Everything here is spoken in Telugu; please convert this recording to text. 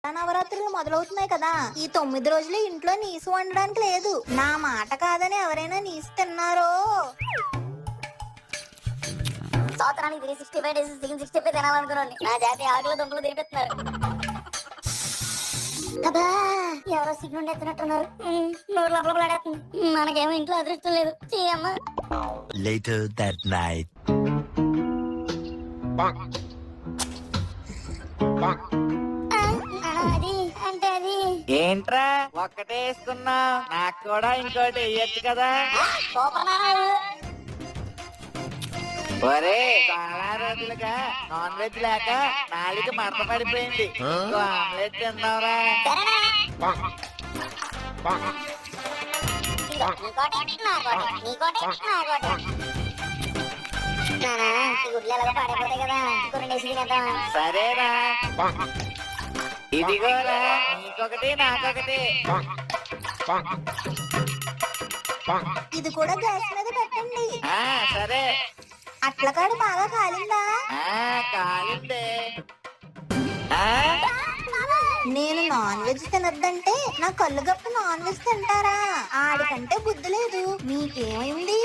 నవరాత్రులు మొదలవుతున్నాయి కదా, ఈ 9 రోజులు ఇంట్లో నీసు వండడానికి లేదు. నా మాట కాదని ఎవరైనా నీసు తిన్నారో సంవత్సరానికి 365 డేస్ 365 తినాలనుకున్నాను. నా జాతి ఆకులు దుంపలు తినిపిస్తున్నారు. అబ్బా, ఎవరో సిగ్గుండి ఎత్తున్నట్టున్నారు. నోరు లోపలపడాడుతుంది. మనకేమో ఇంట్లో అదృష్టం లేదు. అమ్మ. Later that night. అది అంటే అది ఏంట్రా ఒక్కటే వేసుకున్నా? నాకు కూడా ఇంకోటి వేయచ్చు కదా. సూపర్ నారాయణ. ఒరే, చాలా రోజులుగా నాన్ వెజ్ లేక నాలుక మడత పడిపోయింది. ఇంకో ఆమ్లెట్ తిందాంరా. సరేనా? ఇదిగో, నీకోటి, నాకోటి, నీకోటి, నాకోటి. నానా, ఈ గుడ్లు ఎలాగో పాడైపోతాయి కదా, ఇంకో 2 వేసి తినేద్దామా? సరేరా, ఇదిగోరా, నీకొకటి నాకొకటి. ఇది కూడా గ్యాస్ మీద పెట్టండి. సరే. అట్లకాడు బాగా కాలిందా? కాలిందే. నేను నాన్ వెజ్ తినద్దంటే నా కళ్ళు గప్ప నాన్ వెజ్ తింటారా? ఆడికంటే బుద్ధి లేదు. మీకేమైంది?